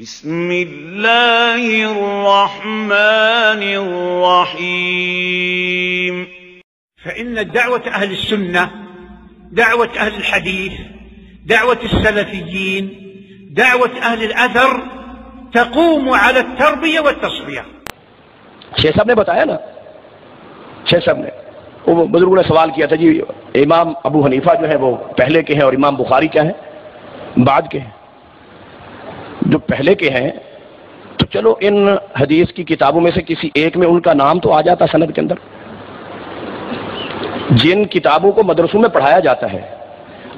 بسم اللہ الرحمن الرحیم فإن دعوة أهل السنة، دعوة أهل الحديث، دعوة السلفيين، دعوة أهل الأثر تقوم على التربية والتصفية. شیخ صاحب نے بتایا نا، شیخ صاحب نے وہ بزرگوں نے سوال کیا تھا جی امام ابو حنیفہ جو ہے وہ پہلے کے ہیں اور امام بخاری کیا ہے بعد کے ہیں. جو پہلے کے ہیں تو چلو ان حدیث کی کتابوں میں سے کسی ایک میں ان کا نام تو آ جاتا سند کے اندر. جن کتابوں کو مدرسوں میں پڑھایا جاتا ہے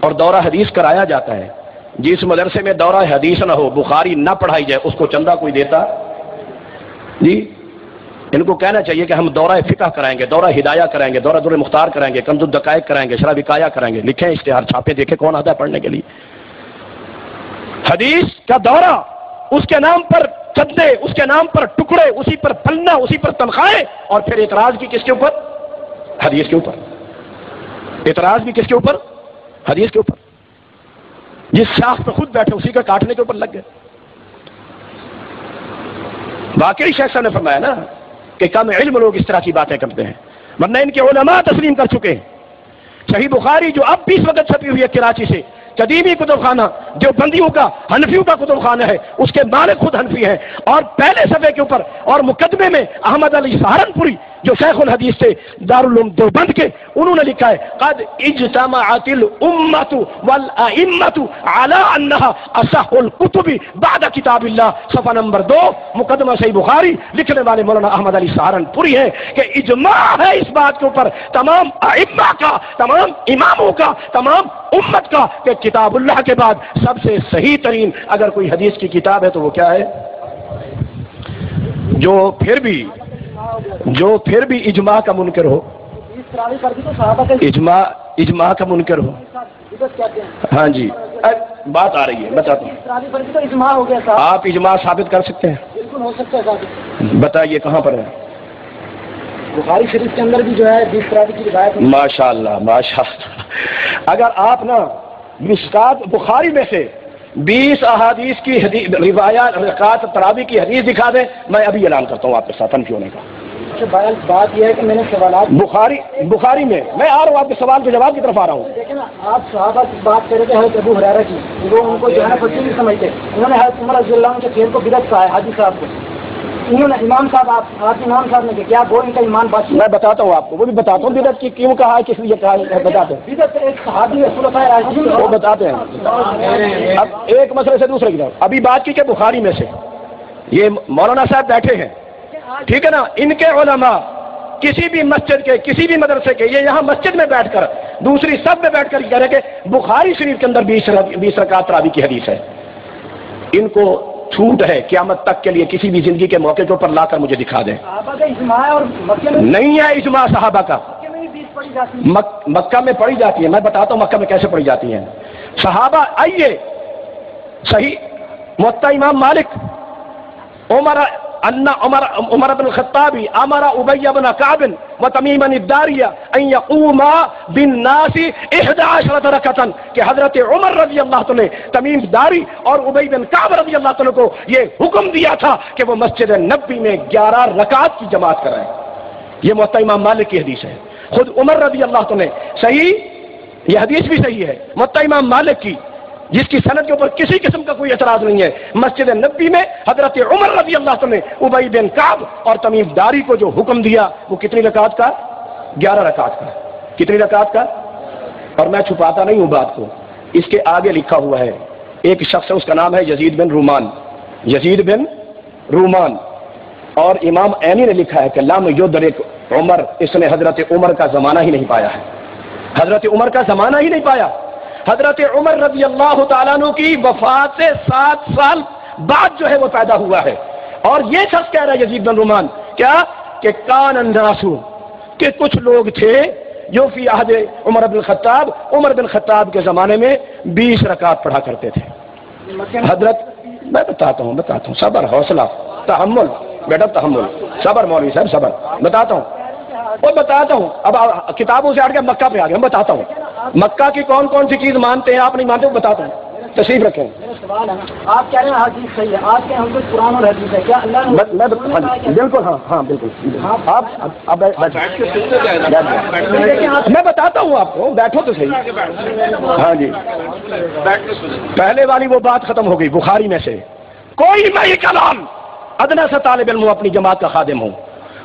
اور دورہ حدیث کرایا جاتا ہے، جس مدرسے میں دورہ حدیث نہ ہو، بخاری نہ پڑھائی جائے، اس کو چندہ کوئی دیتا جی؟ ان کو کہنا چاہیے کہ ہم دورہ فقہ کرائیں گے، دورہ ہدایہ کرائیں گے، دورہ در مختار کرائیں گے، کنز الدقائق کرائیں گے، شرح وقایہ کرائیں گے. لکھیں اشتہار، چھاپے، دیکھیں کون آتا ہے پڑھنے کے لیے. حدیث کا دورہ، اس کے نام پر چندے، اس کے نام پر ٹکڑے، اسی پر پلنا، اسی پر تنخواہیں، اور پھر اعتراض بھی کس کے اوپر؟ حدیث کے اوپر. اعتراض بھی کس کے اوپر؟ حدیث کے اوپر. جس شاخ پہ خود بیٹھے اسی کا کاٹنے کے اوپر لگ گئے. واقعی شیخ صاحب نے فرمایا نا کہ کم علم لوگ اس طرح کی باتیں کرتے ہیں، ورنہ ان کے علماء تسلیم کر چکے ہیں. صحیح بخاری جو اب بھی اس وقت چھپی ہوئی ہے کراچی سے، قدیمی کتب خانہ جو بندیوں کا، حنفیوں کا کتب خانہ ہے، اس کے مالک خود حنفی ہیں. اور پہلے صفحے کے اوپر اور مقدمے میں احمد علی سہارنپوری جو شیخ الحدیث تھے دارالعلوم دیوبند کے، انہوں نے لکھا ہے قد اجتمعت الامۃ والائمۃ علی انها اصح الکتب بعد کتاب اللہ. صفحہ نمبر 2 مقدمہ صحیح بخاری. لکھنے والے مولانا احمد علی سہارنپوری ہیں کہ اجماع ہے اس بات کے اوپر تمام ائمہ کا، تمام اماموں کا، تمام امت کا کہ کتاب اللہ کے بعد سب سے صحیح ترین اگر کوئی حدیث کی کتاب ہے تو وہ کیا ہے؟ جو پھر بھی اجماع کا منکر ہو، اجماع کا منکر ہو. ہاں جی بات آ رہی ہے، بتاتا ہوں. آپ اجماع ثابت کر سکتے ہیں؟ بالکل ہو سکتا ہے ثابت. بتائیے کہاں پر ہے؟ بخاری شریف کے اندر بھی جو ہے 20 راوی کی روایت. ماشاء اللہ ماشاء اللہ. اگر آپ نا مشکات بخاری میں سے 20 احادیث کی روایات رکعت تراویح کی حدیث دکھا دیں، میں ابھی اعلان کرتا ہوں آپ کے ساتھ حنفی ہونے کا. بات یہ ہے کہ میں نے سوالات بخاری میں میں آ رہا ہوں، آپ کے سوال کے جواب کی طرف آ رہا ہوں. دیکھیں نا، آپ صحابہ کی بات کریں کہ حضرت ابو ہریرہ کی، وہ ان کو جو ہے نا فقیر نہیں سمجھتے. انہوں نے حضرت عمر رضی اللہ عنہ کے پیر کو بدعت کہا ہے حاجی صاحب کو. انہوں نے امام صاحب آپ امام صاحب نے کیا وہ ان کا ایمان باقی. میں بتاتا ہوں آپ کو، وہ بھی بتاتا ہوں بدعت کی کیوں کہا ہے، کس لیے کہا ہے، بتاتے ہیں. بدعت ایک صحابی خلفائے راشدین وہ بتاتے ہیں. اب ایک مسئلے سے دوسرے کی طرف ابھی بات کی کہ بخاری میں سے یہ مولانا صاحب بیٹھے ہیں، ٹھیک ہے نا، ان کے علماء کسی بھی مسجد کے، کسی بھی مدرسے کے، یہ یہاں مسجد میں بیٹھ کر دوسری صف میں بیٹھ کر کہہ رہے کہ بخاری شریف کے اندر 20 رکعت تراویح کی حدیث ہے. ان کو چھوٹ ہے قیامت تک کے لیے کسی بھی زندگی کے موقع کے اوپر لا کر مجھے دکھا دیں. صحابہ کا اجماع اور مکہ میں نہیں ہے اجماع صحابہ کا. مکہ میں پڑھی جاتی ہے، میں بتاتا ہوں مکہ میں کیسے پڑھی جاتی ہیں. صحابہ آئیے صحیح موطا امام مالک عمر بن الخطاب امر ابی بن کعب وتمیم الداریہ ان یقوما بالناس 11 رکعتا کہ حضرت عمر رضی اللہ عنہ نے تمیم داری اور ابی بن کعب رضی اللہ عنہ کو یہ حکم دیا تھا کہ وہ مسجد نبوی میں 11 رکعت کی جماعت کرائیں. یہ موطا امام مالک کی حدیث ہے. خود عمر رضی اللہ عنہ نے صحیح، یہ حدیث بھی صحیح ہے موطا امام مالک کی، جس کی سند کے اوپر کسی قسم کا کوئی اعتراض نہیں ہے. مسجد نبوی میں حضرت عمر رضی اللہ عنہ نے ابی بن کعب اور تمیم داری کو جو حکم دیا وہ کتنی رکعت کا؟ 11 رکعت کا. کتنی رکعت کا؟ اور میں چھپاتا نہیں ہوں بات کو، اس کے آگے لکھا ہوا ہے ایک شخص ہے، اس کا نام ہے یزید بن رومان. اور امام عینی نے لکھا ہے کہ لم یدرک عمر، اس نے حضرت عمر کا زمانہ ہی نہیں پایا ہے. حضرت عمر کا زمانہ ہی نہیں پایا. حضرت عمر رضی اللہ تعالیٰ عنہ کی وفات سے 7 سال بعد جو ہے وہ پیدا ہوا ہے. اور یہ شخص کہہ رہا ہے یزید بن رومان کیا کہ کان الناس کہ کچھ لوگ تھے جو فی عہد عمر بن خطاب کے زمانے میں 20 رکعت پڑھا کرتے تھے. حضرت میں بتاتا ہوں صبر، حوصلہ، تحمل بیٹا، تحمل، صبر مولوی صاحب صبر. بتاتا ہوں اب کتابوں سے ہٹ کے مکہ پہ آ گئے. ہم بتاتا ہوں مکہ کی کون کون سی چیز مانتے ہیں آپ نہیں مانتے، وہ بتاتا ہوں. تشریف رکھیں. میرا سوال ہے نا، آپ کہہ رہے ہیں حدیث صحیح ہے، آپ کے ہم کو قرآن اور حدیث ہے، کیا اللہ نے بالکل ہاں بالکل آپ میں بتاتا ہوں آپ کو، بیٹھو تو صحیح. ہاں جی، پہلے والی وہ بات ختم ہو گئی. بخاری میں سے کوئی میں یہ کلام ادنا سا طالب علم ہوں، اپنی جماعت کا خادم ہوں.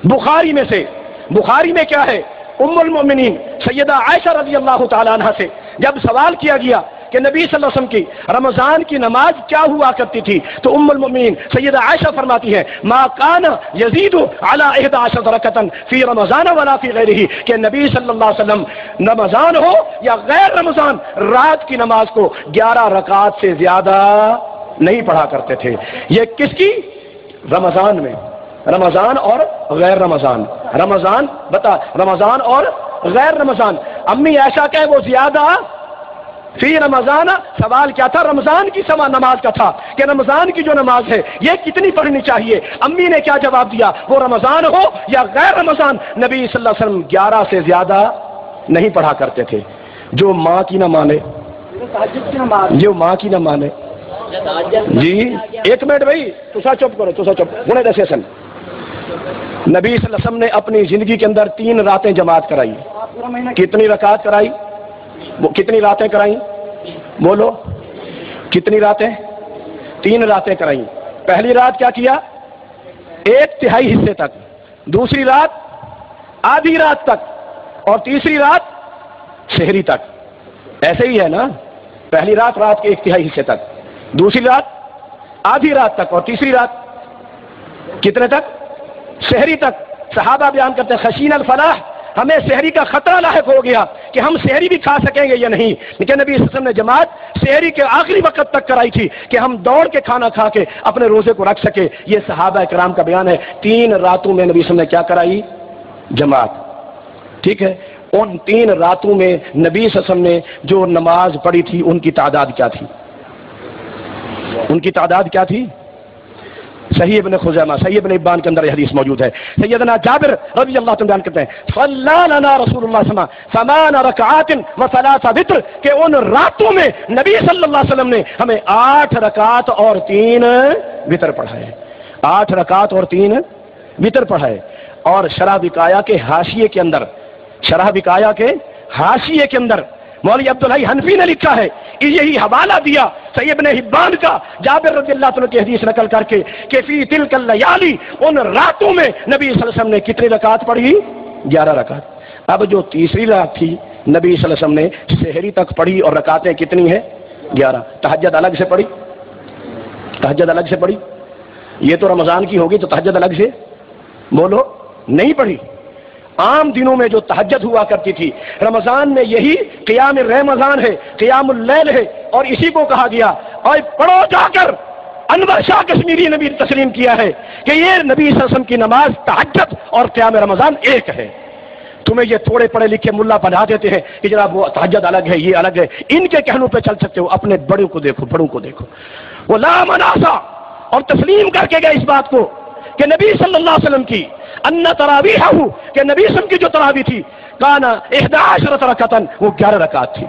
بخاری میں سے، بخاری میں کیا ہے، ام المؤمنین سیدہ عائشہ رضی اللہ تعالیٰ عنہ سے جب سوال کیا گیا کہ نبی صلی اللہ علیہ وسلم کی رمضان کی نماز کیا ہوا کرتی تھی، تو ام المؤمنین سیدہ عائشہ فرماتی ہے ما کان یزید علی 11 رکعۃ فی رمضان ولا فی غیرہ، کہ نبی صلی اللہ علیہ وسلم رمضان ہو یا غیر رمضان رات کی نماز کو 11 رکعات سے زیادہ نہیں پڑھا کرتے تھے. یہ کس کی؟ رمضان میں، رمضان اور غیر رمضان. رمضان بتا، رمضان اور غیر رمضان. امی عائشہ کہ وہ زیادہ فی رمضان، سوال کیا تھا؟ رمضان کی نماز کا تھا کہ رمضان کی جو نماز ہے یہ کتنی پڑھنی چاہیے. امی نے کیا جواب دیا؟ وہ رمضان ہو یا غیر رمضان نبی صلی اللہ علیہ وسلم 11 سے زیادہ نہیں پڑھا کرتے تھے. جو ماں کی نہ مانے، جو ماں کی نہ مانے. جی ایک منٹ بھائی، تسا چپ کرو، تسا چپ ہونے دے سن. نبی صلی اللہ علیہ وسلم نے اپنی زندگی کے اندر 3 راتیں جماعت کرائی. کتنی رکعت کرائی؟ کتنی راتیں کرائیں؟ بولو کتنی راتیں؟ 3 راتیں کرائیں. پہلی رات کیا کیا؟ 1/3 حصے تک، دوسری رات آدھی رات تک، اور تیسری رات سحری تک. ایسے ہی ہے نا، پہلی رات رات کے 1/3 حصے تک، دوسری رات آدھی رات تک، اور تیسری رات کتنے تک؟ سحری تک. صحابہ بیان کرتے ہیں خشین الفلاح، ہمیں سحری کا خطرہ لاحق ہو گیا کہ ہم سحری بھی کھا سکیں گے یا نہیں. لیکن نبی صلی اللہ علیہ وسلم نے جماعت سحری کے آخری وقت تک کرائی تھی کہ ہم دوڑ کے کھانا کھا کے اپنے روزے کو رکھ سکے. یہ صحابہ کرام کا بیان ہے. 3 راتوں میں نبی صلی اللہ علیہ وسلم نے کیا کرائی؟ جماعت. ٹھیک ہے. ان 3 راتوں میں نبی صلی اللہ علیہ وسلم نے جو نماز پڑھی تھی ان کی تعداد کیا تھی؟ ان کی تعداد کیا تھی؟ صحیح ابن خزیمہ، صحیح ابن ابان کے اندر یہ حدیث موجود ہے. سیدنا جابر رضی اللہ عنہ بیان کرتے ہیں صلی لنا رسول اللہ صلی اللہ علیہ وسلم 8 رکعات و 3 وتر، کہ ان راتوں میں نبی صلی اللہ علیہ وسلم نے ہمیں 8 رکعات اور 3 وتر پڑھائے. 8 رکعات اور 3 وتر پڑھائے. اور شرح وقایا کے حاشیے کے اندر، شرح وقایا کے حاشیے کے اندر مولوی عبدالحی حنفی نے لکھا ہے، یہی حوالہ دیا سید ابن حبان کا جابر رضی اللہ عنہ کی حدیث نقل کر کے کہ فی تلک اللیالی، ان راتوں میں نبی صلی اللہ علیہ وسلم نے کتنی رکعت پڑھی؟ 11 رکعت. اب جو تیسری رات تھی نبی صلی اللہ علیہ وسلم نے سحری تک پڑھی، اور رکعتیں کتنی ہیں؟ 11. تہجد الگ سے پڑھی؟ تہجد الگ سے پڑھی؟ یہ تو رمضان کی ہوگی تو تہجد الگ سے بولو نہیں پڑھی. عام دنوں میں جو تہجد ہوا کرتی تھی، رمضان میں یہی قیام رمضان ہے، قیام اللیل ہے. اور اسی کو کہا گیا اور پڑھو جا کر، انور شاہ کشمیری نے بھی تسلیم کیا ہے کہ یہ نبی صلی اللہ علیہ وسلم کی نماز تہجد اور قیام رمضان ایک ہے. تمہیں یہ تھوڑے پڑھے لکھے ملا بنا دیتے ہیں کہ جناب وہ تہجد الگ ہے، یہ الگ ہے. ان کے کہنوں پہ چل سکتے ہو، اپنے بڑوں کو دیکھو، بڑوں کو دیکھو. وہ لا مناسا، اور تسلیم کر کے گئے اس بات کو کہ نبی صلی اللہ علیہ وسلم کی ان تراویح، کہ نبی صلی اللہ علیہ وسلم کی جو تراویح تھی کانا 11 رکعت، وہ 11 رکعت تھی.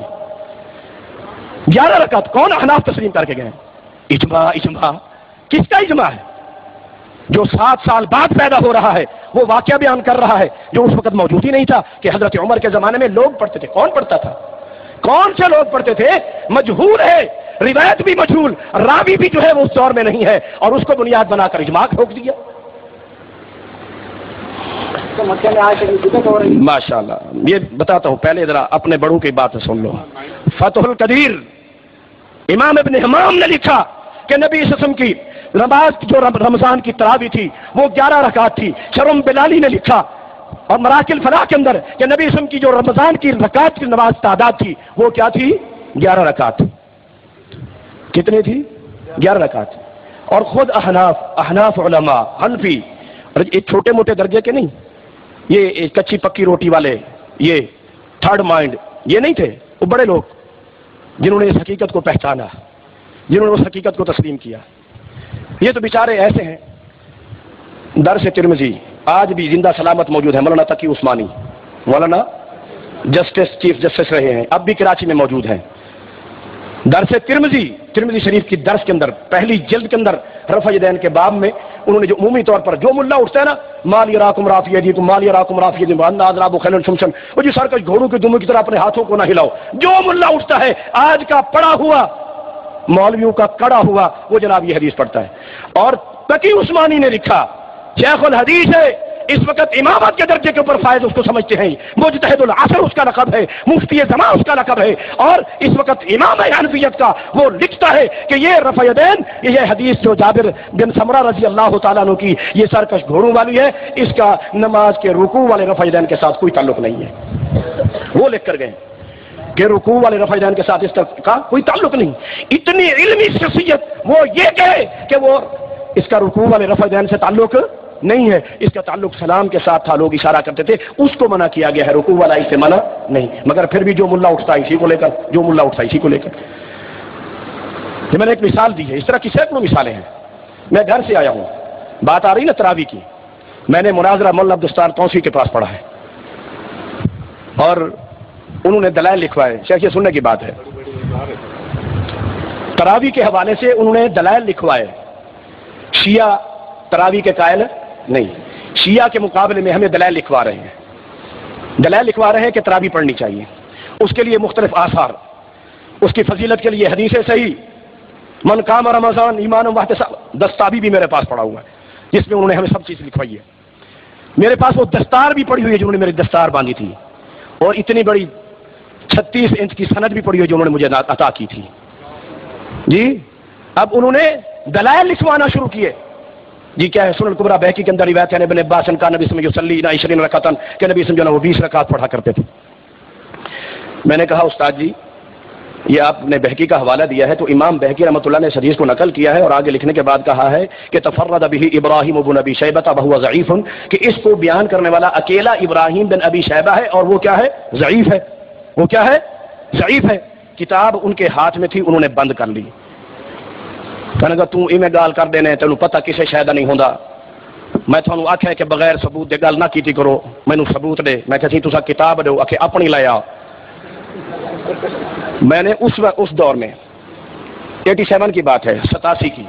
11 رکعت. کون احناف تسلیم کر کے گئے؟ اجماع. اجماع کس کا اجماع ہے؟ جو 7 سال بعد پیدا ہو رہا ہے، وہ واقعہ بیان کر رہا ہے جو اس وقت موجود ہی نہیں تھا کہ حضرت عمر کے زمانے میں لوگ پڑھتے تھے. کون پڑھتا تھا؟ کون سے لوگ پڑھتے تھے؟ مجہول ہے، روایت بھی مجہول، راوی بھی جو ہے وہ اس دور میں نہیں ہے، اور اس کو بنیاد بنا کر اجماع ٹھوک دیا. ماشاء اللہ. یہ بتاتا ہوں، پہلے ذرا اپنے بڑوں کی بات سن لو. فتح القدیر امام ابن حمام نے لکھا کہ نبی صلی اللہ علیہ وسلم کی نماز جو رمضان کی تراویح تھی وہ 11 رکعت تھی. شرم بلالی نے لکھا اور مراکل الفلاح کے اندر کہ نبی صلی اللہ علیہ وسلم کی جو رمضان کی رکعت کی نماز تعداد تھی وہ کیا تھی؟ 11 رکعت. کتنی تھی؟ 11 رکعت. اور خود احناف علماء حنفی، ایک چھوٹے موٹے درجے کے نہیں، یہ کچی پکی روٹی والے، یہ تھرڈ مائنڈ، یہ نہیں تھے. وہ بڑے لوگ جنہوں نے اس حقیقت کو پہچانا، جنہوں نے اس حقیقت کو تسلیم کیا. یہ تو بیچارے ایسے ہیں. درس ترمذی آج بھی زندہ سلامت موجود ہے. مولانا تقی عثمانی، مولانا چیف جسٹس رہے ہیں، اب بھی کراچی میں موجود ہیں. درس ترمذی شریف کی درس کے اندر پہلی جلد کے اندر رفع یدین کے باب میں انہوں نے جو عمومی طور پر جو ملا اٹھتا ہے نا، مال یراکم رافع ایدیکم، مال یراکم رافع ایدیکم وان اضراب خیل شمشن، وہ جو سرکش گھوڑوں کے دموں کی طرح اپنے ہاتھوں کو نہ ہلاؤ، جو ملا اٹھتا ہے آج کا پڑا ہوا مولویوں کا کڑا ہوا وہ جناب یہ حدیث پڑھتا ہے۔ اور تقی عثمانی نے لکھا، شیخ الحدیث ہے، اس وقت امامت کے درجے کے اوپر فائز اس کو سمجھتے ہیں، مجتہد العصر اس کا لقب ہے، مفتی زمان اس کا لقب ہے، اور اس وقت امام حنفیت کا وہ لکھتا ہے کہ یہ رفع یدین، یہ حدیث جو جابر بن سمرہ رضی اللہ تعالیٰ عنہ کی یہ سرکش گھوڑوں والی ہے، اس کا نماز کے رکوع والے رفع یدین کے ساتھ کوئی تعلق نہیں ہے۔ وہ لکھ کر گئے کہ رکوع والے رفع یدین کے ساتھ اس کا کوئی تعلق نہیں۔ اتنی علمی شخصیت وہ یہ کہے کہ وہ اس کا رکوع والے رفع یدین سے تعلق نہیں ہے، اس کا تعلق سلام کے ساتھ تھا، لوگ اشارہ کرتے تھے، اس کو منع کیا گیا ہے، رکوع والا اس سے منع نہیں، مگر پھر بھی جو ملا اٹھتا ہے اسی کو لے کر، جو ملا اٹھتا ہے اسی کو لے کر۔ یہ میں نے ایک مثال دی ہے، اس طرح کی سینکڑوں مثالیں ہیں۔ میں گھر سے آیا ہوں، بات آ رہی نا تراویح کی، میں نے مناظرہ مولانا عبدالستار توسی کے پاس پڑھا ہے، اور انہوں نے دلائل لکھوائے، شیخ یہ سننے کی بات ہے، تراویح کے حوالے سے انہوں نے دلائل لکھوائے۔ شیعہ تراویح کے قائل نہیں، شیعہ کے مقابلے میں ہمیں دلائل لکھوا رہے ہیں کہ تراویح پڑھنی چاہیے، اس کے لیے مختلف آثار، اس کی فضیلت کے لیے حدیث صحیح، من قام رمضان ایمان واحتساب، دستاوی بھی میرے پاس پڑا ہوا ہے جس میں انہوں نے ہمیں سب چیز لکھوائی ہے۔ میرے پاس وہ دستار بھی پڑی ہوئی ہے جنہوں نے میری دستار باندھی تھی، اور اتنی بڑی 36 انچ کی سند بھی پڑی ہوئی جو انہوں نے مجھے عطا کی تھی۔ جی اب انہوں نے دلائل لکھوانا شروع کیے۔ جی کیا ہے؟ سنن کبریٰ بہقی کے اندر روایت ہے ابن عباس کا نبی صلی اللہ علیہ وسلم یصلی 20 رکعتاً کہ نبی صلی اللہ علیہ وسلم وہ 20 رکعت پڑھا کرتے تھے۔ میں نے کہا استاد جی یہ آپ نے بہقی کا حوالہ دیا ہے تو امام بہقی رحمۃ اللہ نے اس حدیث کو نقل کیا ہے اور آگے لکھنے کے بعد کہا ہے کہ تفرد به ابراہیم بن ابی شیبہ وهو ضعیف، کہ اس کو بیان کرنے والا اکیلا ابراہیم بن ابی شیبہ ہے اور وہ کیا ہے؟ ضعیف ہے۔ وہ کیا ہے؟ ضعیف ہے۔ کتاب ان کے ہاتھ میں تھی، انہوں نے بند کر لی۔ کہنے لگا تو ایویں گال کر دینے تینوں پتہ کسے شاید نہیں ہوندا، میں تھانوں آکھیا کہ بغیر ثبوت دے گل نہ کیتی کرو، مینوں ثبوت دے۔ میں کہا سی تساں کتاب دو، آکھے اپنی لے آ۔ میں نے اس دور میں 87 کی بات ہے، 87 کی،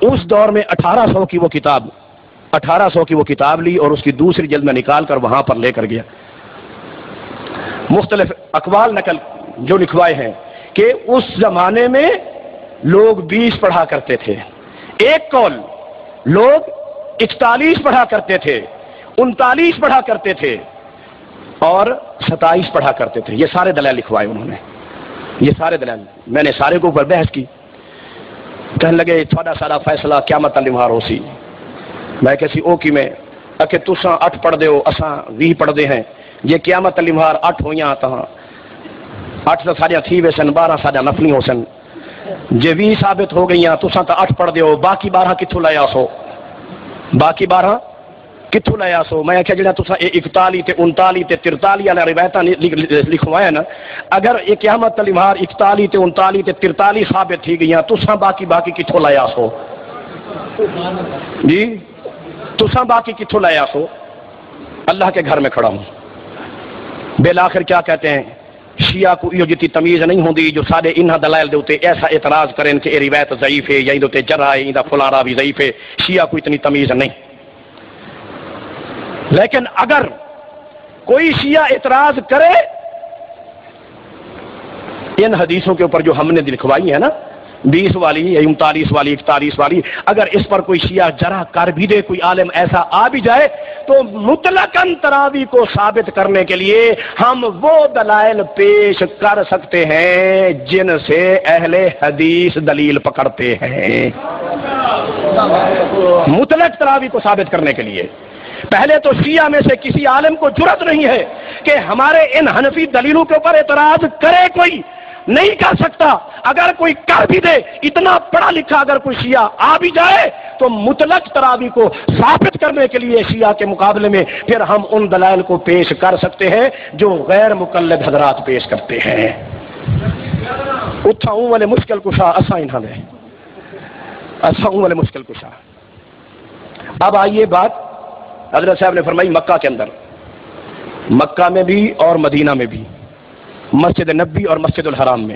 اس دور میں 1800 کی وہ کتاب لی اور اس کی دوسری جلد میں نکال کر وہاں پر لے کر گیا۔ مختلف اقوال نقل جو لکھوائے ہیں کہ اس زمانے میں لوگ 20 پڑھا کرتے تھے، ایک قول لوگ 41 پڑھا کرتے تھے، 39 پڑھا کرتے تھے اور 27 پڑھا کرتے تھے۔ یہ سارے دلائل لکھوائے انہوں نے، یہ سارے دلائل، میں نے سارے کو اوپر بحث کی۔ کہنے لگے تھوڑا سارا فیصلہ قیامت نمہار ہو سی۔ میں کہسی او کی میں کہ تساں 8 پڑھ دے ہو اساں 20 پڑھ دے ہیں، یہ قیامت نمہار 8 ہویاں تاں 8 تو ساڈیاں تھی ویسن، 12 ساڈا نفلی ہو سن، جے 20 ثابت ہو گئیاں تساں تا 8 پڑھ دے ہو، باقی 12 کتھوں لے آسو؟ باقی 12 کتھوں لے آسو؟ میں آخیا جڑا تساں 41 تے 39 تے 43 والا روایتاں لکھوایا نا، اگر یہ قیامت نمہار 41 تے 39 تے 43 ثابت تھی گئیاں تساں باقی کتھوں لے آسو؟ جی تساں باقی کتھوں لے آسو؟ اللہ کے گھر میں کھڑا ہوں۔ بالآخر کیا کہتے ہیں؟ شیعہ کو یہ جتنی تمیز نہیں ہوندی جو سارے انہاں دلائل دے اوتے ایسا اعتراض کریں کہ یہ روایت ضعیف ہے یا ان دے جرح ہے، ان فلاں راوی ضعیف ہے۔ شیعہ کو اتنی تمیز نہیں۔ لیکن اگر کوئی شیعہ اعتراض کرے ان حدیثوں کے اوپر جو ہم نے لکھوائی ہے نا، 20 والی یا 39 والی 41 والی، اگر اس پر کوئی شیعہ جرح کر بھی دے، کوئی عالم ایسا آ بھی جائے، تو مطلقاً تراویح کو ثابت کرنے کے لیے ہم وہ دلائل پیش کر سکتے ہیں جن سے اہل حدیث دلیل پکڑتے ہیں، مطلق تراویح کو ثابت کرنے کے لیے۔ پہلے تو شیعہ میں سے کسی عالم کو جرأت نہیں ہے کہ ہمارے ان حنفی دلیلوں کے اوپر اعتراض کرے، کوئی نہیں کر سکتا۔ اگر کوئی کر بھی دے، اتنا پڑھا لکھا اگر کوئی شیعہ آ بھی جائے تو مطلق تراویح کو ثابت کرنے کے لیے شیعہ کے مقابلے میں پھر ہم ان دلائل کو پیش کر سکتے ہیں جو غیر مقلد حضرات پیش کرتے ہیں۔ اتھاؤں والے مشکل کشا اساں انہاں دے، اساؤں والے مشکل کشا۔ اب آئیے بات حضرت صاحب نے فرمائی مکہ کے اندر، مکہ میں بھی اور مدینہ میں بھی، مسجد نبی اور مسجد الحرام میں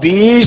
20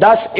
10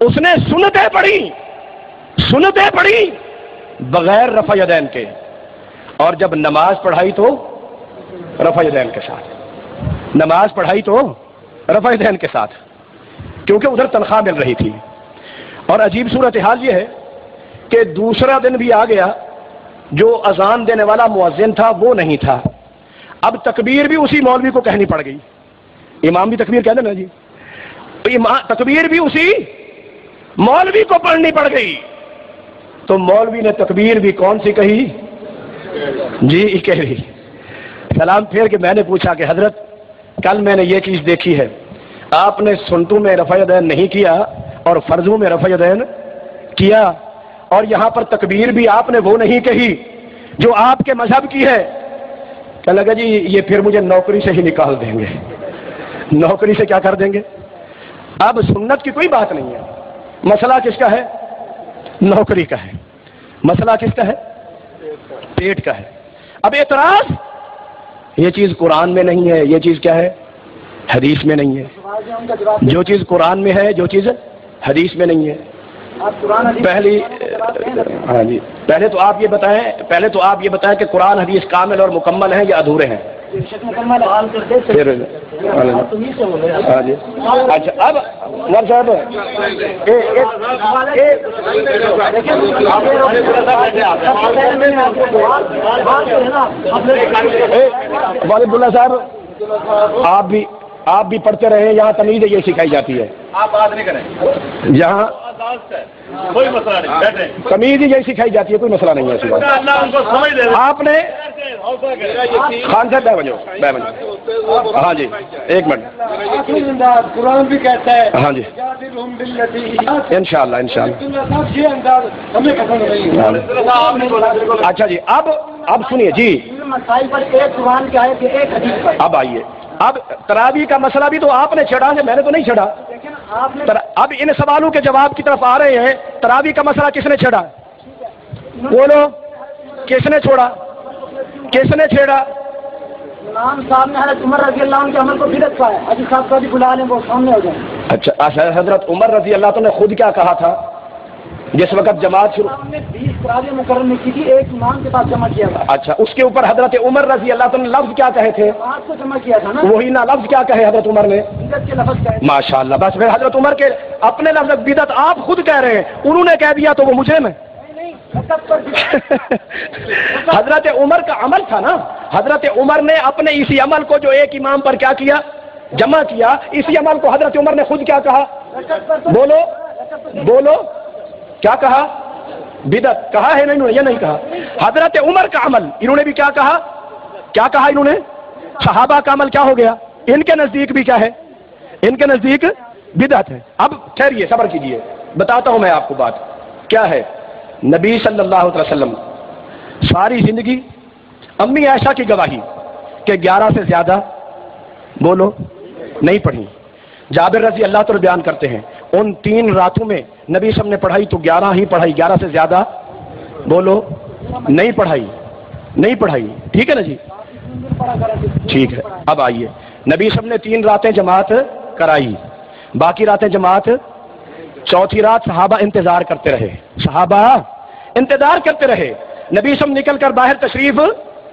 اس نے سنتیں پڑھی بغیر رفع یدین کے، اور جب نماز پڑھائی تو رفع یدین کے ساتھ، نماز پڑھائی تو رفع یدین کے ساتھ، کیونکہ ادھر تنخواہ مل رہی تھی۔ اور عجیب صورتحال یہ ہے کہ دوسرا دن بھی آ گیا، جو اذان دینے والا مؤذن تھا وہ نہیں تھا، اب تکبیر بھی اسی مولوی کو کہنی پڑ گئی، امام بھی تکبیر کہہ دینا جی، تکبیر بھی اسی مولوی کو پڑھنی پڑ گئی، تو مولوی نے تکبیر بھی کون سی کہی؟ جی کہہ رہی۔ سلام پھیر کے میں نے پوچھا کہ حضرت کل میں نے یہ چیز دیکھی ہے، آپ نے سنتوں میں رفع یدین نہیں کیا اور فرضوں میں رفع یدین کیا، اور یہاں پر تکبیر بھی آپ نے وہ نہیں کہی جو آپ کے مذہب کی ہے۔ کہنے لگا جی یہ پھر مجھے نوکری سے ہی نکال دیں گے۔ نوکری سے کیا کر دیں گے؟ اب سنت کی کوئی بات نہیں ہے، مسئلہ کس کا ہے؟ نوکری کا ہے، مسئلہ کس کا ہے؟ پیٹ کا ہے۔ اب اعتراض، یہ چیز قرآن میں نہیں ہے، یہ چیز کیا ہے؟ حدیث میں نہیں ہے۔ جو چیز قرآن میں ہے، جو چیز حدیث میں نہیں ہے، ہاں جی پہلے تو آپ یہ بتائیں کہ قرآن حدیث کامل اور مکمل ہیں یا ادھورے ہیں؟ ہاں جی اچھا، اب عمر صاحب والد اللہ صاحب آپ بھی پڑھتے رہے، یہاں تمیز یہ سکھائی جاتی ہے، آپ بات نہیں کریں، یہاں کوئی مسئلہ نہیں، تمیز ہی یہی سکھائی جاتی ہے، کوئی مسئلہ نہیں ہے۔ آپ نے خان صاحب بہ بجو، ہاں جی ایک منٹ، قرآن بھی کہتا ہے ہاں جی انشاءاللہ اچھا جی اب سنیے جی، مسائل پر ایک قرآن کی آیت ہے، ایک حدیث پر۔ اب آئیے، اب تراویح کا مسئلہ بھی تو آپ نے چھڑا ہے، میں نے تو نہیں چھڑا۔ اب ان سوالوں کے جواب کی طرف آ رہے ہیں، تراویح کا مسئلہ کس نے چھڑا؟ بولو، کس نے چھوڑا؟ کس نے چھیڑا؟ امام صاحب نے حضرت عمر رضی اللہ عنہ کے عمل کو بدعت کہا ہے، حدیث صاحب کو بھی بلا لیں، وہ سامنے ہو جائیں۔ اچھا حضرت عمر رضی اللہ عنہ نے خود کیا کہا تھا جس وقت جماعت شروع؟ ہم نے 20 تراویح مقرر میں کی تھی، ایک امام کے پاس جمع کیا تھا۔ اچھا، اس کے اوپر حضرت عمر رضی اللہ عنہ نے لفظ کیا کہے تھے؟ آپ کو جمع کیا تھا نا، وہی نا لفظ کیا کہے حضرت عمر نے؟ بدعت کے لفظ کہے۔ ماشاءاللہ، بس پھر حضرت عمر کے اپنے لفظ بدعت آپ خود کہہ رہے ہیں، انہوں نے کہہ دیا تو وہ مجرم ہے۔ حضرت عمر کا عمل تھا نا، حضرت عمر نے اپنے اسی عمل کو جو ایک امام پر کیا کیا؟ جمع کیا، اسی عمل کو حضرت عمر نے خود کیا کہا؟ بولو کیا کہا؟ بدعت کہا ہے نہیں؟ یہ نہیں کہا۔ حضرت عمر کا عمل انہوں نے بھی کیا کہا؟ کیا کہا انہوں نے؟ صحابہ کا عمل کیا ہو گیا؟ ان کے نزدیک بھی کیا ہے؟ ان کے نزدیک بدعت ہے۔ اب ٹھہریے، صبر کیجئے، بتاتا ہوں میں آپ کو بات کیا ہے۔ نبی صلی اللہ علیہ وسلم ساری زندگی امی عائشہ کی گواہی کہ 11 سے زیادہ بولو نہیں پڑھی۔ جابر رضی اللہ عنہ بیان کرتے ہیں ان 3 راتوں میں نبی صلی اللہ علیہ وسلم نے پڑھائی تو 11 ہی پڑھائی، 11 سے زیادہ بولو نہیں پڑھائی، ٹھیک ہے نا جی؟ ٹھیک ہے، اب آئیے، نبی صلی اللہ علیہ وسلم نے 3 راتیں جماعت کرائی، باقی راتیں جماعت، چوتھی رات صحابہ انتظار کرتے رہے، نبی صلی اللہ علیہ وسلم نکل کر باہر تشریف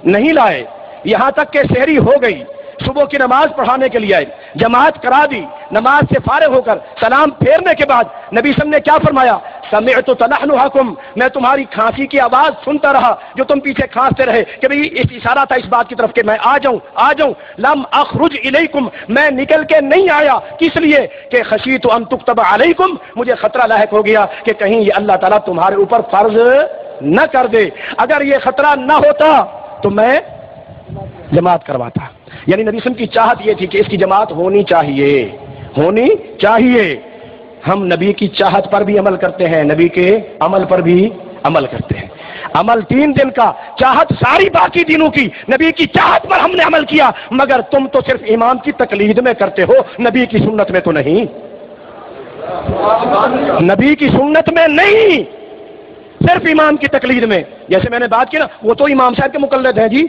نہیں لائے، یہاں تک کہ سحری ہو گئی، صبح کی نماز پڑھانے کے لیے آئے، جماعت کرا دی، نماز سے فارغ ہو کر سلام پھیرنے کے بعد نبی صلی اللہ علیہ وسلم نے کیا فرمایا؟ سمعت تلحنحکم، میں تمہاری کھانسی کی آواز سنتا رہا جو تم پیچھے کھانستے رہے، کہ بھئی اس اشارہ تھا اس بات کی طرف کہ میں آ جاؤں۔ لم اخرج الیکم، میں نکل کے نہیں آیا، کس لیے؟ کہ خشیت ان تکتب علیکم، مجھے خطرہ لاحق ہو گیا کہ کہیں یہ اللہ تعالیٰ تمہارے اوپر فرض نہ کر دے، اگر یہ خطرہ نہ ہوتا تو میں جماعت کرواتا۔ یعنی نبی صلی اللہ علیہ وسلم کی چاہت یہ تھی کہ اس کی جماعت ہونی چاہیے۔ ہم نبی کی چاہت پر بھی عمل کرتے ہیں، نبی کے عمل پر بھی عمل کرتے ہیں۔ عمل 3 دن کا، چاہت ساری باقی دنوں کی، نبی کی چاہت پر ہم نے عمل کیا، مگر تم تو صرف امام کی تقلید میں کرتے ہو، نبی کی سنت میں تو نہیں، نبی کی سنت میں نہیں، صرف امام کی تقلید میں۔ جیسے میں نے بات کی نا، وہ تو امام صاحب کے مقلد ہیں جی،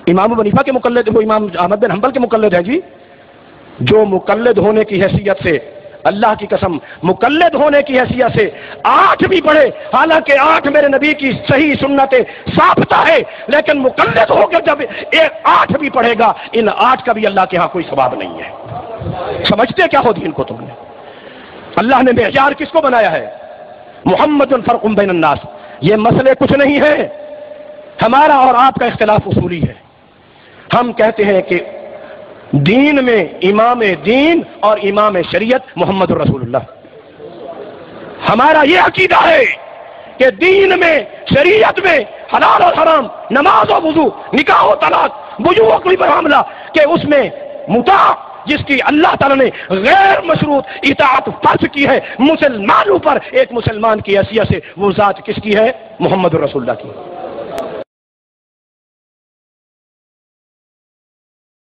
امام ابو حنیفہ کے مقلد، وہ امام احمد بن حنبل کے مقلد ہیں جی، جو مقلد ہونے کی حیثیت سے اللہ کی قسم مقلد ہونے کی حیثیت سے 8 بھی پڑھے، حالانکہ 8 میرے نبی کی صحیح سنت ثابتہ ہے، لیکن مقلد ہو کے جب 8 بھی پڑھے گا، ان 8 کا بھی اللہ کے ہاں کوئی ثواب نہیں ہے۔ سمجھتے کیا ہو دین کو تم نے؟ اللہ نے معیار کس کو بنایا ہے؟ محمد فرق بین الناس۔ یہ مسئلے کچھ نہیں ہے، ہمارا اور آپ کا اختلاف اصولی ہے۔ ہم کہتے ہیں کہ دین میں امام دین اور امام شریعت محمد الرسول اللہ۔ ہمارا یہ عقیدہ ہے کہ دین میں، شریعت میں حلال اور حرام، نماز و وضو، نکاح و طلاق، بجوع کوئی معاملہ کہ اس میں مطاع جس کی اللہ تعالیٰ نے غیر مشروط اطاعت فرض کی ہے مسلمانوں پر، ایک مسلمان کی حیثیت سے وہ ذات کس کی ہے؟ محمد الرسول اللہ کی۔